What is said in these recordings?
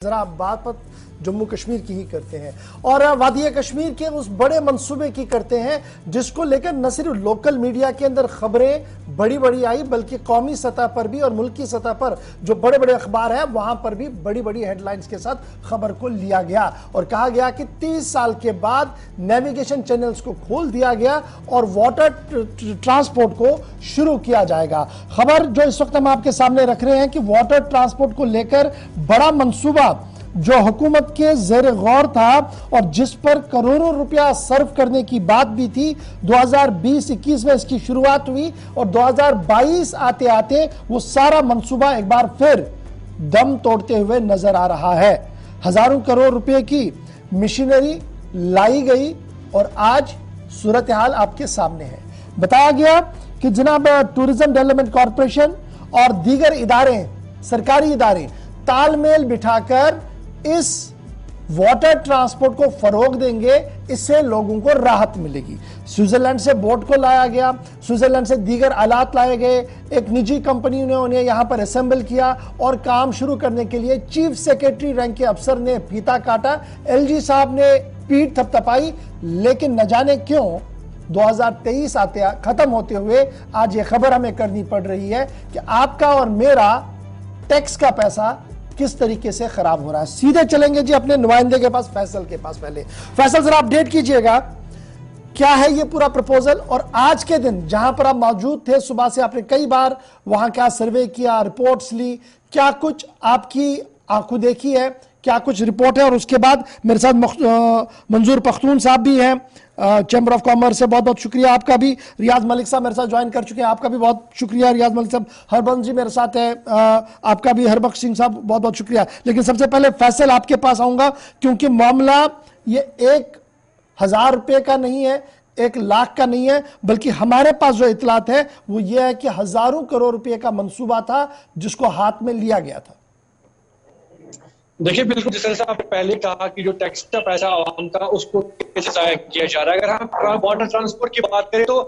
जरा आप बात जम्मू कश्मीर की ही करते हैं और वादिया कश्मीर के उस बड़े मंसूबे की करते हैं जिसको लेकर न सिर्फ लोकल मीडिया के अंदर खबरें बड़ी बड़ी आई बल्कि कौमी सतह पर भी और मुल्की सतह पर जो बड़े बड़े अखबार हैं वहां पर भी बड़ी बड़ी हेडलाइंस के साथ खबर को लिया गया और कहा गया कि 30 साल के बाद नेविगेशन चैनल्स को खोल दिया गया और वाटर ट्रांसपोर्ट को शुरू किया जाएगा। खबर जो इस वक्त हम आपके सामने रख रहे हैं कि वाटर ट्रांसपोर्ट को लेकर बड़ा मंसूबा जो हुकूमत के जेर गौर था और जिस पर करोड़ों रुपया सर्व करने की बात भी थी, 2020-21 में इसकी शुरुआत हुई और 2022 आते आते वो सारा मंसूबा एक बार फिर दम तोड़ते हुए नजर आ रहा है। हजारों करोड़ रुपए की मशीनरी लाई गई और आज सूरत हाल आपके सामने है। बताया गया कि जनाब टूरिज्म डेवलपमेंट कॉरपोरेशन और दीगर इदारे, सरकारी इदारे तालमेल बिठाकर इस वाटर ट्रांसपोर्ट को फरोग देंगे, इससे लोगों को राहत मिलेगी। स्विट्जरलैंड से बोट को लाया गया, स्विट्जरलैंड से दीगर आलात लाए गए, एक निजी कंपनी ने उन्हें यहां पर असेंबल किया और काम शुरू करने के लिए चीफ सेक्रेटरी रैंक के अफसर ने फीता काटा, एलजी साहब ने पीठ थपथपाई, लेकिन न जाने क्यों 2023 आते खत्म होते हुए आज ये खबर हमें करनी पड़ रही है कि आपका और मेरा टैक्स का पैसा किस तरीके से खराब हो रहा है। सीधे चलेंगे जी अपने नुमाइंदे के पास, फैसल के पास। पहले फैसल जरा अपडेट कीजिएगा, क्या है ये पूरा प्रपोजल और आज के दिन जहां पर आप मौजूद थे, सुबह से आपने कई बार वहां का सर्वे किया, रिपोर्ट्स ली, क्या कुछ आपकी आंखों देखी है, क्या कुछ रिपोर्ट है? और उसके बाद मेरे साथ मंजूर पख्तून साहब भी हैं चैम्बर ऑफ कॉमर्स से, बहुत बहुत शुक्रिया आपका भी। रियाज मलिक साहब मेरे साथ ज्वाइन कर चुके हैं, आपका भी बहुत शुक्रिया रियाज मलिक साहब। हरबंस जी मेरे साथ है, आपका भी हरबख्श सिंह साहब बहुत बहुत शुक्रिया। लेकिन सबसे पहले फैसल आपके पास आऊंगा क्योंकि मामला ये 1,000 रुपए का नहीं है, 1 लाख का नहीं है, बल्कि हमारे पास जो इतलात है वो ये है कि हजारों करोड़ रुपए का मंसूबा था जिसको हाथ में लिया गया था। देखिए, बिल्कुल जिस तरह से आपने पहले कहा कि जो टैक्स का पैसा आवाम का उसको कैसे जाया किया जा रहा है। अगर हम वाटर ट्रांसपोर्ट की बात करें तो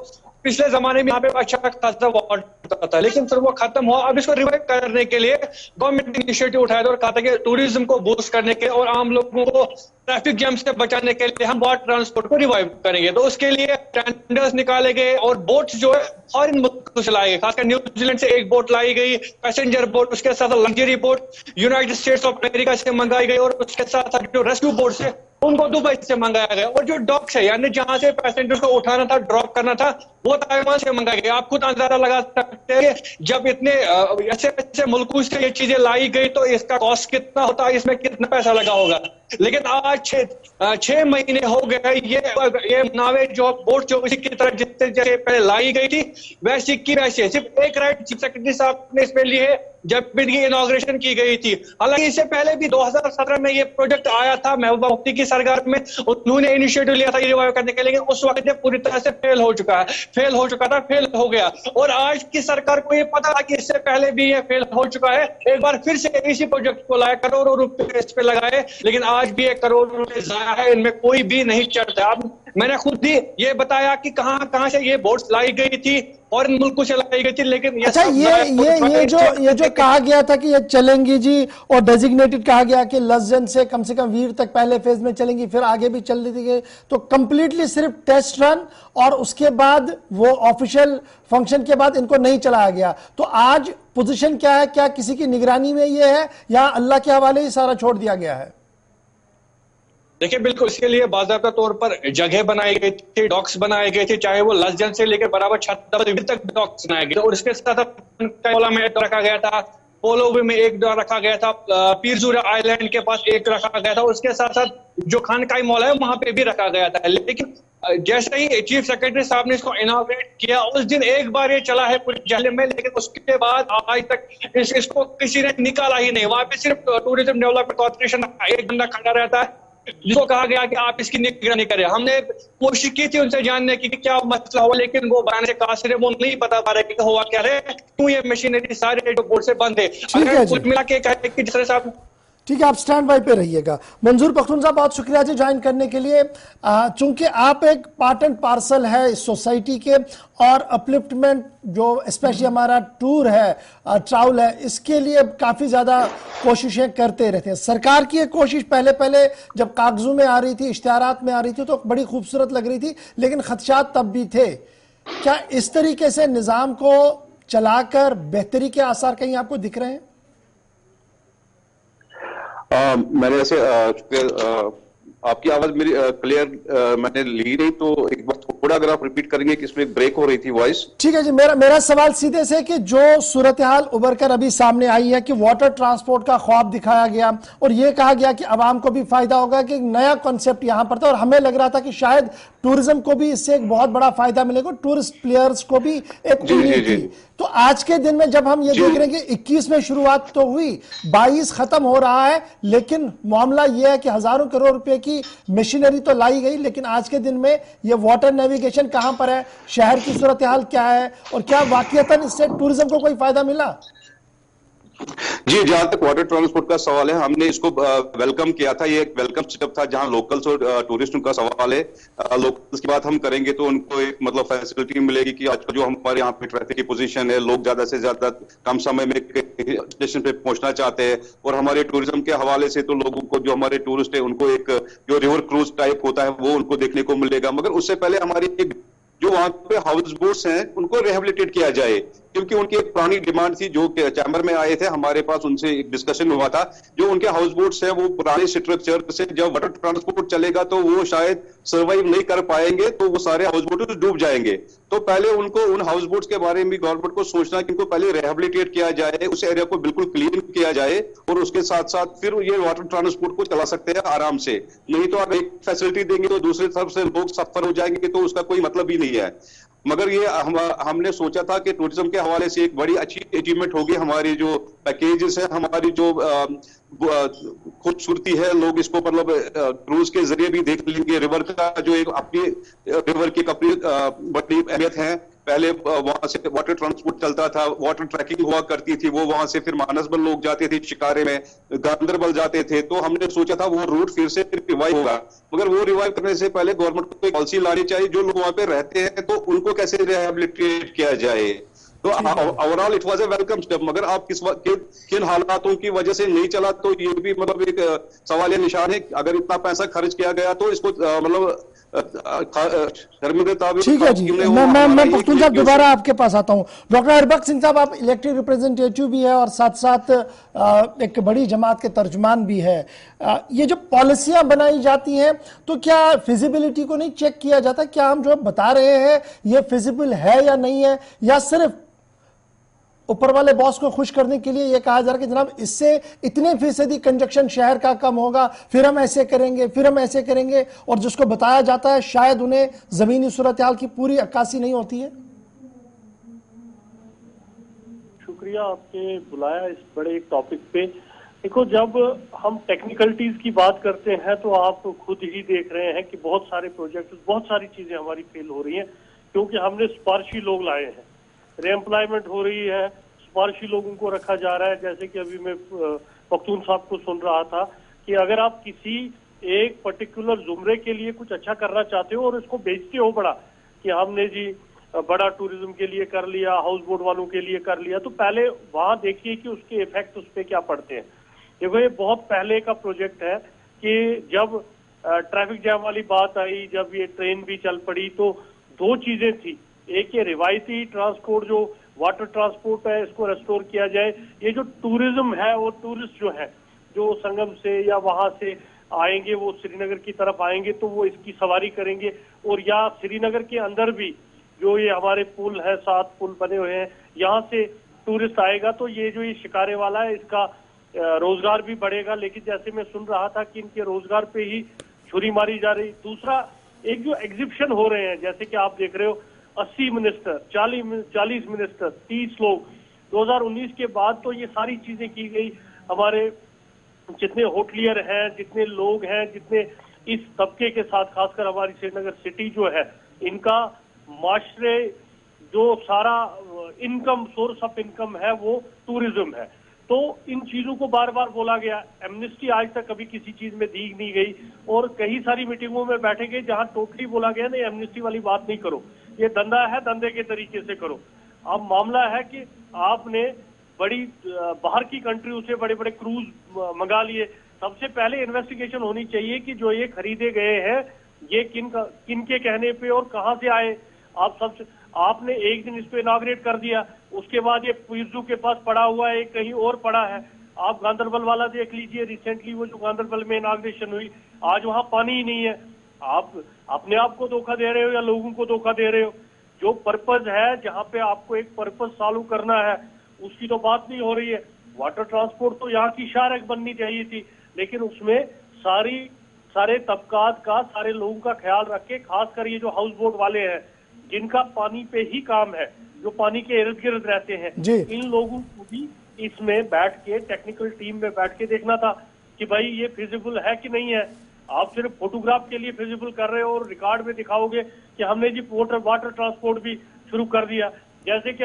पिछले जमाने में यहाँ पे अच्छा खासा वाटर था, लेकिन फिर वो खत्म हुआ। अब इसको रिवाइव करने के लिए गवर्नमेंट ने इनिशिएटिव उठाया था और कहा था कि टूरिज्म को बूस्ट करने के और आम लोगों को ट्रैफिक जैम से बचाने के लिए हम वाटर ट्रांसपोर्ट को रिवाइव करेंगे। तो उसके लिए टेंडर्स निकाले गए और बोट्स जो है फॉरेन मुल्कों से लाए गए, खासकर न्यूजीलैंड से एक बोट लाई गई, पैसेंजर बोट, उसके साथ luxury boat United states of America से मंगाई गई और उसके साथ साथ जो रेस्क्यू बोट्स है उनको दुबई से मंगाया गया। और जो डॉक्स है यानी जहां से पैसेंजर्स को उठाना था, ड्रॉप करना था, वो ताइवान से मंगाया गया। आप खुद अंदाजा लगा सकते हैं जब इतने ऐसे ऐसे मुल्कों से ये चीजें लाई गई तो इसका कॉस्ट कितना होता है, इसमें कितना पैसा लगा होगा। लेकिन आज 6 महीने हो गए ये नावे जो बोट जो इसी की तरह जितने जैसे पहले लाई गई थी वैसी की वैसे, सिर्फ एक राइट चीफ सेक्रेटरी साहब ने इसमें ली है जब इनकी इनॉग्रेशन की गई थी। हालांकि इससे पहले भी 2017 में ये प्रोजेक्ट आया था महबूबा मुफ्ती की सरकार में, उन्होंने इनिशिएटिव लिया था ये रिवाइव करने के लिए, लेकिन उस वक्त ये पूरी तरह से फेल हो चुका गया। और आज की सरकार को ये पता था कि इससे पहले भी ये फेल हो चुका है, एक बार फिर से इसी प्रोजेक्ट को लाया, करोड़ों रुपए इस पे लगाए, लेकिन आज भी 1 करोड़ रुपए जाया है, इनमें कोई भी नहीं चढ़ता। अब मैंने खुद ही ये बताया कि कहां से ये बोट्स लाई गई थी और इन मुल्कों से लाई गई थी, लेकिन अच्छा ये जो कहा गया था कि ये चलेंगी जी और डेजिग्नेटेड कहा गया कि लसजन से कम वीर तक पहले फेज में चलेंगी, फिर आगे भी चल रही थी, तो कंप्लीटली सिर्फ टेस्ट रन और उसके बाद वो ऑफिशियल फंक्शन के बाद इनको नहीं चलाया गया। तो आज पोजीशन क्या है, क्या किसी की निगरानी में ये है या अल्लाह के हवाले ही सारा छोड़ दिया गया है? देखिए, बिल्कुल इसके लिए बाज़ाब्ता तौर पर जगह बनाई गई थी, डॉक्स बनाए गए थे, चाहे वो लसजन से लेकर बराबर छतरपुर तक डॉक्स बनाए गए। और इसके साथ पोला में रखा गया था, पोलो में एक रखा गया था, पीरजूरा आइलैंड के पास एक रखा गया था, उसके साथ साथ जो खानकाई मॉल है वहां पे भी रखा गया था। लेकिन जैसे ही चीफ सेक्रेटरी साहब ने इसको इनॉग्रेट किया उस दिन एक बार ये चला है पूरे जिले में, लेकिन उसके बाद आज तक इसको किसी ने निकाला ही नहीं। वहां पे सिर्फ टूरिज्म डेवलपमेंट कॉर्पोरेशन एक बंदा खड़ा रहता है जिसको कहा गया कि आप इसकी निगरानी करें। हमने कोशिश की थी उनसे जानने की कि क्या मसला हुआ, लेकिन वो बनाने से कासिर है, वो नहीं बता पा रहे कि हुआ क्या है, क्यों ये मशीनरी सारे जो बोर्ड से बंद है। अगर कुल मिला के कहे कि जिस तरह से ठीक है, आप स्टैंड बाय पे रहिएगा। मंजूर पख्तून साहब, बहुत शुक्रिया जी ज्वाइन करने के लिए। चूंकि आप एक पार्ट एंड पार्सल है इस सोसाइटी के, और अपलिफ्टमेंट जो स्पेशली हमारा टूर है, ट्रैवल है, इसके लिए काफ़ी ज़्यादा कोशिशें करते रहते हैं। सरकार की एक कोशिश पहले पहले जब कागजों में आ रही थी, इश्तिहारात में आ रही थी, तो बड़ी खूबसूरत लग रही थी, लेकिन खदशात तब भी थे। क्या इस तरीके से निज़ाम को चलाकर बेहतरी के आसार कहीं आपको दिख रहे हैं? मैंने ऐसे आपकी आवाज मेरी क्लियर मैंने ली नहीं, तो एक बार थोड़ा अगर आप रिपीट करेंगे कि इसमें ब्रेक हो रही थी वॉइस। ठीक है जी, मेरा सवाल सीधे से कि जो सूरत हाल उभर कर अभी सामने आई है कि वाटर ट्रांसपोर्ट का ख्वाब दिखाया गया और ये कहा गया कि आवाम को भी फायदा होगा, कि एक नया कॉन्सेप्ट यहां पर था, और हमें लग रहा था कि शायद टूरिज्म को भी इससे एक बहुत बड़ा फायदा मिलेगा, टूरिस्ट प्लेयर्स को भी एक उम्मीद थी। तो आज के दिन में जब हम ये देख रहे हैं कि 21 में शुरुआत तो हुई, 22 खत्म हो रहा है, लेकिन मामला यह है कि हजारों करोड़ रुपए की मशीनरी तो लाई गई, लेकिन आज के दिन में ये वाटर नेविगेशन कहां पर है, शहर की सूरत हाल क्या है, और क्या वाकईतन इससे टूरिज्म को कोई फायदा मिला? जी, जहां तक वाटर ट्रांसपोर्ट का सवाल है, हमने इसको वेलकम किया था। ये एक वेलकम स्टेप था जहां लोकल्स और टूरिस्ट का सवाल है। लोकल्स की बात हम करेंगे तो उनको एक मतलब फैसिलिटी मिलेगी कि आज जो हमारे यहाँ पे ट्रैफिक की पोजीशन है, लोग ज्यादा से ज्यादा कम समय में स्टेशन पे पहुंचना चाहते हैं, और हमारे टूरिज्म के हवाले से तो लोगों को, जो हमारे टूरिस्ट है, उनको एक जो रिवर क्रूज टाइप होता है वो उनको देखने को मिलेगा। मगर उससे पहले हमारी जो वहां पे हाउस बोट्स हैं उनको रिहेबिलिटेट किया जाए, क्योंकि उनकी एक पुरानी डिमांड थी। जो चैम्बर में आए थे हमारे पास, उनसे एक डिस्कशन हुआ था, जो उनके हाउस बोट्स हैं वो पुराने स्ट्रक्चर से जब वाटर ट्रांसपोर्ट चलेगा तो वो शायद सर्वाइव नहीं कर पाएंगे, तो वो सारे हाउस बोट्स डूब जाएंगे। तो पहले उनको उन हाउस बोट्स के बारे में गवर्नमेंट को सोचना कि उनको पहले रिहेबिलिटेट किया जाए, उस एरिया को बिल्कुल क्लीन किया जाए, और उसके साथ साथ फिर ये वाटर ट्रांसपोर्ट को चला सकते हैं आराम से। नहीं तो आप एक फैसिलिटी देंगे तो दूसरी तरफ से लोग सफर हो जाएंगे, तो उसका कोई मतलब ही नहीं है। मगर ये हमने सोचा था कि टूरिज्म के हवाले से एक बड़ी अच्छी अचीवमेंट होगी। हमारी जो पैकेजेस है, हमारी जो खूबसूरती है, लोग इसको मतलब क्रूज के जरिए भी देख लेंगे। रिवर का जो एक अपनी रिवर की अपनी बड़ी अहमियत है। पहले वहां से वाटर ट्रांसपोर्ट चलता था, वाटर ट्रैकिंग हुआ करती थी, वो वहां से फिर मानसबल लोग जाते थे, शिकारे में गांदरबल जाते थे। तो हमने सोचा था वो रूट फिर से रिवाइव होगा, मगर वो रिवाइव करने से पहले गवर्नमेंट को एक पॉलिसी लानी चाहिए। जो लोग वहां पे रहते हैं तो उनको कैसे रिहेबिलिटेट किया जाए। तो overall it was a welcome step, मगर आप किन हालातों की वजह से नहीं चला, तो ये भी मतलब एक सवाल निशान है। अगर इतना पैसा खर्च किया गया तो इसको मतलब ठीक है जी, मैं पख्तून साहब दोबारा आपके पास आता हूं। डॉक्टर हरबख्श सिंह साहब, आप इलेक्टेड रिप्रेजेंटेटिव भी है और साथ साथ एक बड़ी जमात के तर्जुमान भी है। ये जो पॉलिसियां बनाई जाती हैं, तो क्या फिजिबिलिटी को नहीं चेक किया जाता? क्या हम जो बता रहे हैं ये फिजिबल है या नहीं है, या सिर्फ ऊपर वाले बॉस को खुश करने के लिए यह कहा जा रहा है कि जनाब इससे इतने फीसदी कंजक्शन शहर का कम होगा, फिर हम ऐसे करेंगे, फिर हम ऐसे करेंगे, और जिसको बताया जाता है शायद उन्हें जमीनी सूरत हाल की पूरी अक्कासी नहीं होती है? शुक्रिया आपने बुलाया इस बड़े एक टॉपिक पे। देखो, जब हम टेक्निकलिटीज की बात करते हैं तो आप खुद ही देख रहे हैं कि बहुत सारे प्रोजेक्ट, बहुत सारी चीजें हमारी फेल हो रही हैं, क्योंकि हमने सिफारशी लोग लाए हैं, रीएम्प्लॉयमेंट हो रही है, सिफारशी लोगों को रखा जा रहा है। जैसे कि अभी मैं पख्तून साहब को सुन रहा था कि अगर आप किसी एक पर्टिकुलर जुमरे के लिए कुछ अच्छा करना चाहते हो और इसको बेचते हो बड़ा, कि हमने जी बड़ा टूरिज्म के लिए कर लिया, हाउस बोट वालों के लिए कर लिया, तो पहले वहां देखिए कि उसके इफेक्ट उस पर क्या पड़ते हैं। देखो, ये बहुत पहले का प्रोजेक्ट है कि जब ट्रैफिक जैम वाली बात आई, जब ये ट्रेन भी चल पड़ी, तो दो चीजें थी। एक ये रिवायती ट्रांसपोर्ट जो वाटर ट्रांसपोर्ट है, इसको रेस्टोर किया जाए। ये जो टूरिज्म है, वो टूरिस्ट जो है, जो संगम से या वहां से आएंगे, वो श्रीनगर की तरफ आएंगे तो वो इसकी सवारी करेंगे, और या श्रीनगर के अंदर भी जो ये हमारे पुल है, 7 पुल बने हुए हैं, यहाँ से टूरिस्ट आएगा तो ये जो ये शिकारे वाला है, इसका रोजगार भी बढ़ेगा। लेकिन जैसे मैं सुन रहा था कि इनके रोजगार पे ही छुरी मारी जा रही। दूसरा, एक जो एग्जिबिशन हो रहे हैं, जैसे कि आप देख रहे हो 80 मिनिस्टर, 40 मिनिस्टर, 30 लोग, 2019 के बाद तो ये सारी चीजें की गई। हमारे जितने होटलियर हैं, जितने लोग हैं, जितने इस तबके के साथ, खासकर हमारी श्रीनगर सिटी जो है, इनका माशरे जो सारा इनकम, सोर्स ऑफ इनकम है, वो टूरिज्म है। तो इन चीजों को बार बार बोला गया। एमनेस्टी आज तक कभी किसी चीज में दी नहीं गई और कई सारी मीटिंगों में बैठे गए जहां टोटली बोला गया नहीं, एमनेस्टी वाली बात नहीं करो, ये धंधा है, धंधे के तरीके से करो। अब मामला है कि आपने बड़ी बाहर की कंट्रियों से बड़े बड़े क्रूज मंगा लिए। सबसे पहले इन्वेस्टिगेशन होनी चाहिए कि जो ये खरीदे गए हैं ये किन के कहने पे और कहां से आए। आपने एक दिन इस पे इनॉग्रेट कर दिया, उसके बाद ये पीरजू के पास पड़ा हुआ है, कहीं और पड़ा है। आप गांदरबल वाला देख लीजिए, रिसेंटली वो जो गांदरबल में इनॉग्रेशन हुई, आज वहां पानी ही नहीं है। आप अपने आप को धोखा दे रहे हो या लोगों को धोखा दे रहे हो? जो पर्पज है, जहां पे आपको एक पर्पज सॉल्व करना है, उसकी तो बात नहीं हो रही है। वाटर ट्रांसपोर्ट तो यहाँ की शारक बननी चाहिए थी, लेकिन उसमें सारे तबकात का, सारे लोगों का ख्याल रख के, खासकर ये जो हाउस बोट वाले हैं जिनका पानी पे ही काम है, जो पानी के इर्द गिर्द रहते हैं, इन लोगों को भी इसमें बैठ के, टेक्निकल टीम में बैठ के देखना था कि भाई ये फिजिबल है कि नहीं है। आप सिर्फ फोटोग्राफ के लिए फिजिबल कर रहे हो और रिकॉर्ड में दिखाओगे कि हमने जी वाटर ट्रांसपोर्ट भी शुरू कर दिया। जैसे कि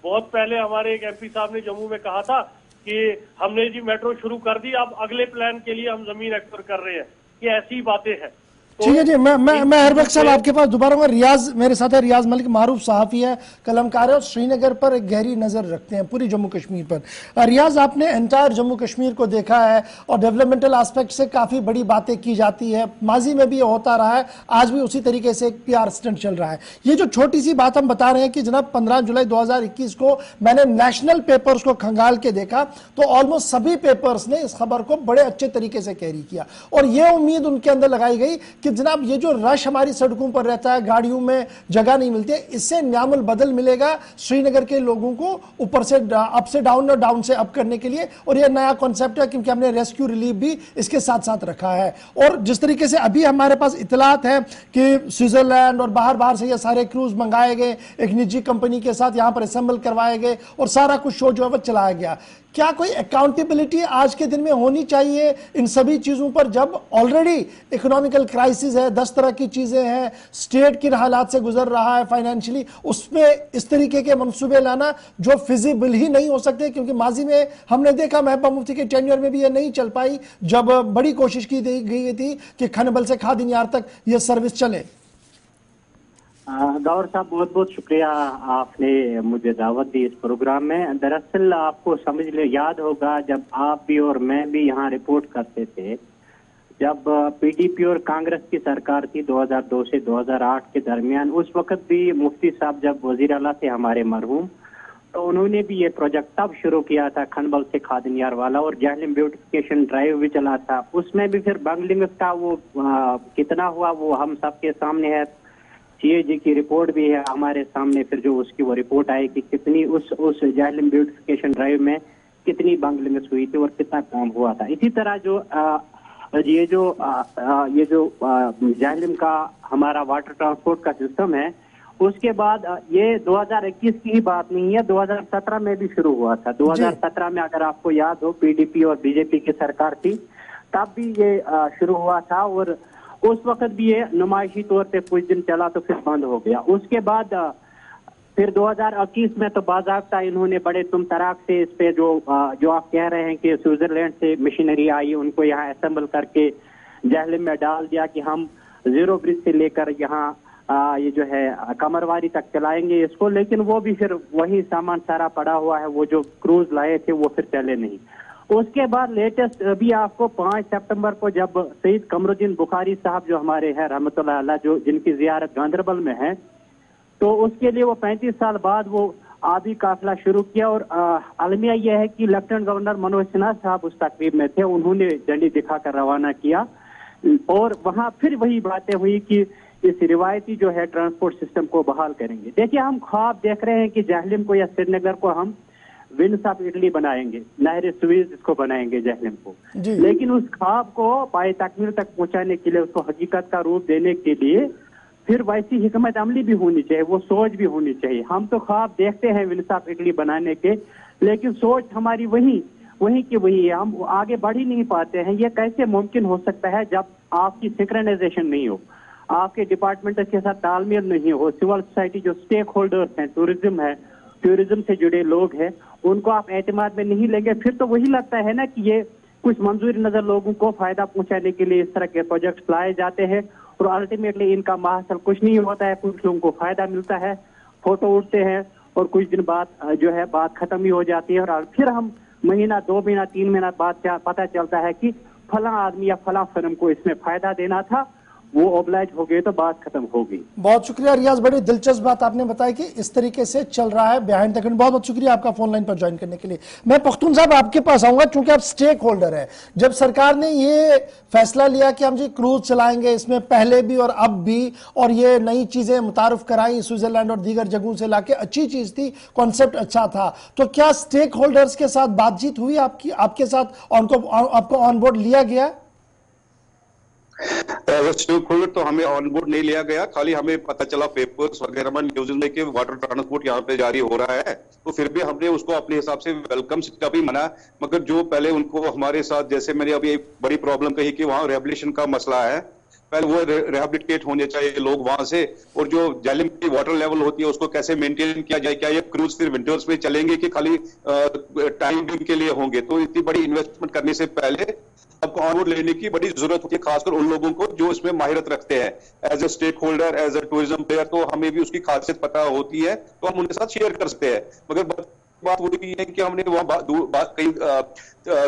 बहुत पहले हमारे एक एमपी साहब ने जम्मू में कहा था कि हमने जी मेट्रो शुरू कर दी, अब अगले प्लान के लिए हम जमीन एक्वायर कर रहे हैं। ये ऐसी ही बातें हैं। ठीक है जी, मैं हर वक्त साहब आपके पास दोबारा हूँ। रियाज मेरे साथ है, रियाज मलिक, मारूफ सहाफी है, कलमकार है और श्रीनगर पर एक गहरी नजर रखते हैं, पूरी जम्मू कश्मीर पर। रियाज, आपने एंटायर जम्मू कश्मीर को देखा है और डेवलपमेंटल एस्पेक्ट से काफी बड़ी बातें की जाती है, माजी में भी ये होता रहा है, आज भी उसी तरीके से एक PR स्टंट चल रहा है। ये जो छोटी सी बात हम बता रहे हैं कि जनाब 15 जुलाई 2021 को मैंने नेशनल पेपर्स को खंगाल के देखा तो ऑलमोस्ट सभी पेपर्स ने इस खबर को बड़े अच्छे तरीके से कैरी किया और ये उम्मीद उनके अंदर लगाई गई कि जनाब ये जो रश हमारी सड़कों पर रहता है, गाड़ियों में जगह नहीं मिलती है, इससे न्यामुल बदल मिलेगा श्रीनगर के लोगों को ऊपर से अप से डाउन और डाउन से अप करने के लिए। और ये नया कॉन्सेप्ट है क्योंकि हमने रेस्क्यू रिलीफ भी इसके साथ साथ रखा है। और जिस तरीके से अभी हमारे पास इतलात है कि स्विट्जरलैंड और बाहर से ये सारे क्रूज मंगाए गए, एक निजी कंपनी के साथ यहां पर असेंबल करवाए गए और सारा कुछ शो जो है वो चलाया गया। क्या कोई अकाउंटेबिलिटी आज के दिन में होनी चाहिए इन सभी चीजों पर, जब ऑलरेडी इकोनॉमिकल क्राइसिस है, 10 तरह की चीजें हैं, स्टेट किन हालात से गुजर रहा है फाइनेंशियली, उसमें इस तरीके के मंसूबे लाना जो फिजिबल ही नहीं हो सकते? क्योंकि माजी में हमने देखा महबूबा मुफ्ती के टेन्योर में भी ये नहीं चल पाई, जब बड़ी कोशिश की गई थी कि खनबल से खादिनियार तक ये सर्विस चले। गौर साहब, बहुत बहुत शुक्रिया, आपने मुझे दावत दी इस प्रोग्राम में। दरअसल आपको समझ ले याद होगा जब आप भी और मैं भी यहाँ रिपोर्ट करते थे, जब PDP और कांग्रेस की सरकार थी 2002 से 2008 के दरमियान, उस वक्त भी मुफ्ती साहब जब वजीर आला थे हमारे मरहूम, तो उन्होंने भी ये प्रोजेक्ट तब शुरू किया था खनबल से खादिनियार वाला, और जहलम ब्यूटिफिकेशन ड्राइव भी चला था। उसमें भी फिर बंगलिंग्स का वो कितना हुआ वो हम सबके सामने है, CAG की रिपोर्ट भी है हमारे सामने। फिर जो उसकी वो रिपोर्ट आई कि कितनी उस जहलम ब्यूटिफिकेशन ड्राइव में कितनी बंगलिंग्स हुई थी और कितना काम हुआ था। इसी तरह ये जो जहलम का हमारा वाटर ट्रांसपोर्ट का सिस्टम है, उसके बाद ये 2021 की ही बात नहीं है, 2017 में भी शुरू हुआ था। 2017 में अगर आपको याद हो, PDP और BJP की सरकार थी, तब भी ये शुरू हुआ था और उस वक्त भी ये नुमाइशी तौर पे कुछ दिन चला तो फिर बंद हो गया। उसके बाद फिर 2021 में तो बाज़ाब्ता इन्होंने बड़े तुम तराक से इस पे जो आप कह रहे हैं कि स्विट्जरलैंड से मशीनरी आई, उनको यहाँ असेंबल करके जहलम में डाल दिया कि हम जीरो ब्रिज से लेकर यहाँ ये जो है कमरवारी तक चलाएंगे इसको। लेकिन वो भी फिर वही सामान सारा पड़ा हुआ है, वो जो क्रूज लाए थे वो फिर चले नहीं। उसके बाद लेटेस्ट अभी आपको 5 सितंबर को जब सईद कमरुद्दीन बुखारी साहब जो हमारे हैं रहमतुल्लाह अलैह, जो जिनकी जियारत गांदरबल में है, तो उसके लिए वो 35 साल बाद वो आबी काफिला शुरू किया। और अलमिया यह है कि लेफ्टिनेंट गवर्नर मनोज सिन्हा साहब उस तकरीब में थे, उन्होंने झंडी दिखाकर रवाना किया और वहां फिर वही बातें हुई कि इस रिवायती जो है ट्रांसपोर्ट सिस्टम को बहाल करेंगे। देखिए, हम ख्वाब देख रहे हैं कि जहलम को या श्रीनगर को हम विंड्स ऑफ इटली बनाएंगे, नहर सुएज इसको बनाएंगे जहलम को, लेकिन उस ख्वाब को पाए तकमील तक पहुंचाने के लिए, उसको हकीकत का रूप देने के लिए फिर वैसी हिकमत अमली भी होनी चाहिए, वो सोच भी होनी चाहिए। हम तो ख्वाब देखते हैं विंड्स ऑफ इटली बनाने के, लेकिन सोच हमारी वही की वही है, हम आगे बढ़ ही नहीं पाते हैं। ये कैसे मुमकिन हो सकता है जब आपकी सिंक्रोनाइजेशन नहीं हो, आपके डिपार्टमेंट के साथ तालमेल नहीं हो, सिविल सोसाइटी जो स्टेक होल्डर्स हैं, टूरिज्म से जुड़े लोग हैं, उनको आप एतमाद में नहीं लेंगे, फिर तो वही लगता है ना कि ये कुछ मंजूरी नजर लोगों को फायदा पहुंचाने के लिए इस तरह के प्रोजेक्ट लाए जाते हैं और अल्टीमेटली इनका महासल कुछ नहीं होता है, कुछ लोगों को फायदा मिलता है, फोटो उठते हैं और कुछ दिन बाद जो है बात खत्म ही हो जाती है और फिर हम महीना 2 महीना 3 महीना बाद पता चलता है कि फला आदमी या फला फर्म को इसमें फायदा देना था, वो ओब्लाइज हो गए तो बात खत्म हो गई। बहुत शुक्रिया रियाज, बड़ी दिलचस्प बात आपने बताया कि इस तरीके से चल रहा है बिहाइंड द कर्टन। बहुत बहुत शुक्रिया आपका फोन लाइन पर ज्वाइन करने के लिए। मैं पख्तून साहब आपके पास आऊंगा क्योंकि आप स्टेक होल्डर है। जब सरकार ने ये फैसला लिया कि हम जी क्रूज चलाएंगे, इसमें पहले भी और अब भी, और ये नई चीजें मुतारुफ कराई स्विट्जरलैंड और दीगर जगहों से लाके, अच्छी चीज थी, कॉन्सेप्ट अच्छा था, तो क्या स्टेक होल्डर्स के साथ बातचीत हुई आपकी, आपके साथ आपको ऑन बोर्ड लिया गया? स्टेक होल्डर तो हमें ऑन बोर्ड नहीं लिया गया, खाली हमें पता चला पेपर्स वगैरह में न्यूज में कि वाटर ट्रांसपोर्ट यहाँ पे जारी हो रहा है, तो फिर भी हमने उसको अपने हिसाब से वेलकम का भी माना। मगर जो पहले उनको हमारे साथ, जैसे मैंने अभी एक बड़ी प्रॉब्लम कही कि वहाँ रिहेबिलिटेशन का मसला है, पहले वो रिहेबिलिटेट होने चाहिए लोग वहां से, और जो जालिम की वाटर लेवल होती है उसको कैसे मेंटेन किया जाए, क्या ये क्रूज फिर विंटर्स में चलेंगे कि खाली टाइम के लिए होंगे। तो इतनी बड़ी इन्वेस्टमेंट करने से पहले आपको ऑन बोर्ड लेने की बड़ी जरूरत होती है, खासकर उन लोगों को जो इसमें माहिरत रखते हैं। As a stakeholder, as a tourism player, तो हमें भी उसकी खासियत पता होती है, तो हम उनके साथ शेयर कर सकते हैं। मगर बात वो है कि हमने वहाँ कई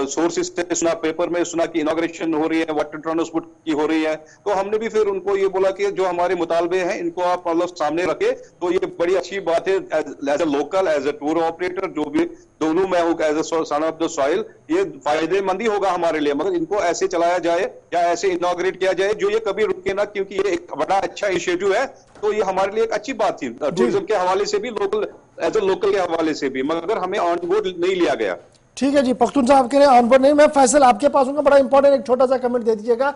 सोर्सेज से सुना, पेपर में सुना कि इनॉग्रेशन हो रही है, वाटर ट्रांसपोर्ट की हो रही है, तो हमने भी फिर उनको ये बोला कि जो हमारे मुतालबे हैं इनको आप मतलब सामने रखे, तो ये बड़ी अच्छी बात है। As a local, as a tour operator, जो भी दोनों मैं हूँ, as a son of the soil, ये फायदेमंद ही होगा हमारे लिए। मगर इनको ऐसे चलाया जाए या ऐसे इनॉग्रेट किया जाए जो ये कभी रुके ना, क्योंकि ये एक बड़ा अच्छा इनिशिएटिव है, तो ये हमारे लिए एक अच्छी बात थी टूरिज्म के हवाले से भी, लोकल एज ए लोकल के हवाले से भी, मगर हमें ऑन बोर्ड नहीं लिया गया। ठीक है जी, पख्तून साहब कह रहे हैं ऑन बोर्ड नहीं। मैं फैसल आपके पास हूँ, बड़ा इंपॉर्टेंट एक छोटा सा कमेंट दे दीजिएगा।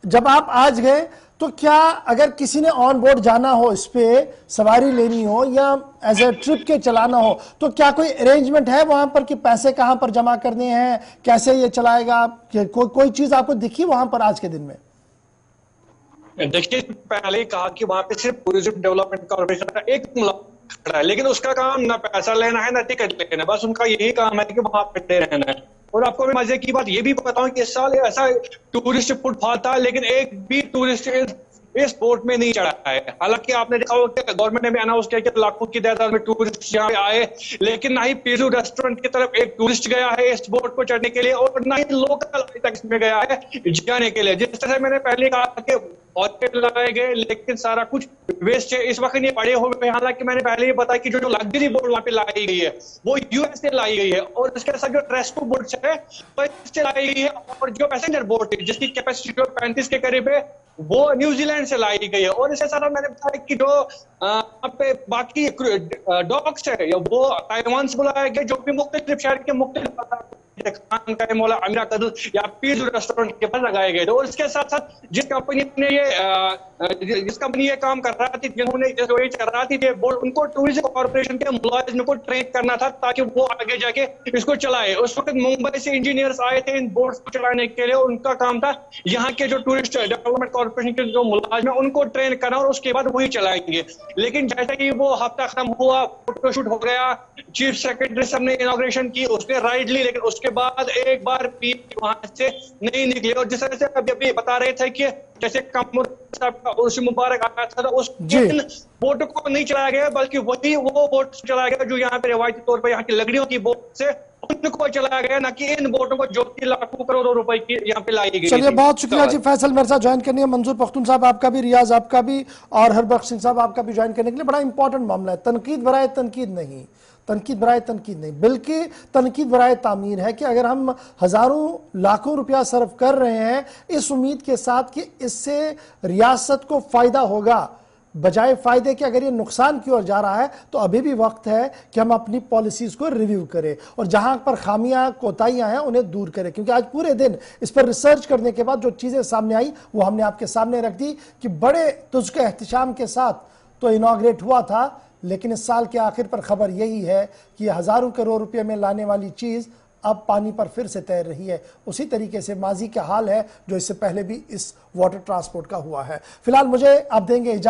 जब आप आज गए तो क्या अगर किसी ने ऑन बोर्ड जाना हो, इस पे सवारी लेनी हो या एज ए ट्रिप के चलाना हो, तो क्या कोई अरेंजमेंट है वहां पर कि पैसे कहां पर जमा करने हैं, कैसे ये चलाएगा, कोई चीज आपको दिखी वहां पर आज के दिन में? देखिए, पहले ही कहा कि वहां पे सिर्फ टूरिज्म डेवलपमेंट कॉर्पोरेशन का एक खड़ा है, लेकिन उसका काम ना पैसा लेना है ना टिकट लेना है, बस उनका यही काम है कि वहां पे रहना है। और आपको मैं मजे की बात ये भी बताऊं कि इस साल ऐसा टूरिस्ट फुटफॉल था, लेकिन एक भी टूरिस्ट इस बोट में नहीं चढ़ा है। हालांकि आपने देखा होगा कि गवर्नमेंट ने भी अनाउंस किया कि लाखों की तादाद में टूरिस्ट यहाँ पे आए, लेकिन ना ही पीजू रेस्टोरेंट की तरफ एक टूरिस्ट गया है इस बोट को चढ़ने के लिए, और ना ही लोकल तक इसमें गया है जाने के लिए। जिस तरह मैंने पहले कहा कि बहुत लगाए गए, लेकिन सारा कुछ वेस्ट है इस वक्त ये पड़े हुए। हालांकि मैंने पहले ही बताया कि जो लग्जरी बोट वहां पे लाई गई है वो यूएस से लाई गई है, और इसके साथ जो ट्रेस्को बोट है वो इससे लाई गई है, और जो पैसेंजर बोट है जिसकी कैपेसिटी 35 के करीब है वो न्यूजीलैंड से लाई गई है। और इसके साथ मैंने बताया कि जो पे बाकी डॉक्स है वो ताइवान से बुलाए गए, जो भी मुख्तलिफ शहर के मुख्तलिफ खान का मौला अमीरा कदल या पीजू रेस्टोरेंट के पास लगाए गए थे। और इसके साथ साथ जिस कंपनी ये काम कर रहा थी, जिन्होंने कर रहा थी बोर्ड, उनको टूरिज्म कॉर्पोरेशन के मुलाजिम को ट्रेन करना था ताकि वो आगे जाके इसको चलाए। उस वक्त मुंबई से इंजीनियर्स आए थे इन बोर्ड्स को चलाने के लिए, उनका काम था यहाँ के जो टूरिस्ट डेवलपमेंट कॉर्पोरेशन के जो मुलाजिम है उनको ट्रेन करना, और उसके बाद वही चलाएंगे। लेकिन जैसे कि वो हफ्ता खत्म हुआ, फोटोशूट हो गया, चीफ सेक्रेटरी साहब ने इनॉग्रेशन की, उसने राइड ली, लेकिन उसके बाद एक बार भी वहां से नहीं निकले। और जिस तरह से अभी बता रहे थे कि जैसे कमर साहब का उर्स मुबारक आया था, तो उस दिन बोट को नहीं चलाया गया, बल्कि वही वो बोट चलाया गया जो यहाँ पे रिवायती तौर पर यहाँ की लकड़ियों की बोट से उनको चलाया गया, ना कि इन बोटों को जो कि लाखों करोड़ों रुपए की यहाँ पे लाई गई। चलिए, बहुत शुक्रिया जी फैसल मेरे साथ ज्वाइन करने, मंजूर पख्तून साहब आपका भी, रियाज आपका भी, और हरबख्श सिंह साहब आपका भी ज्वाइन करने के लिए। बड़ा इंपॉर्टेंट मामला है, तनकीद बराए तनकीद नहीं, तनकीद बराए तनकीद नहीं, बल्कि तनकीद बराए तामीर है कि अगर हम हजारों लाखों रुपया सर्व कर रहे हैं इस उम्मीद के साथ कि इससे रियासत को फायदा होगा, बजाय फायदे के अगर ये नुकसान की ओर जा रहा है, तो अभी भी वक्त है कि हम अपनी पॉलिसीज को रिव्यू करें और जहां पर खामियां कोताहियां हैं उन्हें दूर करें। क्योंकि आज पूरे दिन इस पर रिसर्च करने के बाद जो चीजें सामने आई वो हमने आपके सामने रख दी कि बड़े तुझके एहतिशाम के साथ तो इनॉग्रेट हुआ था, लेकिन इस साल के आखिर पर खबर यही है कि हजारों करोड़ रुपए में लाने वाली चीज अब पानी पर फिर से तैर रही है। उसी तरीके से माजी का हाल है जो इससे पहले भी इस वाटर ट्रांसपोर्ट का हुआ है। फिलहाल मुझे आप देंगे इजाजत।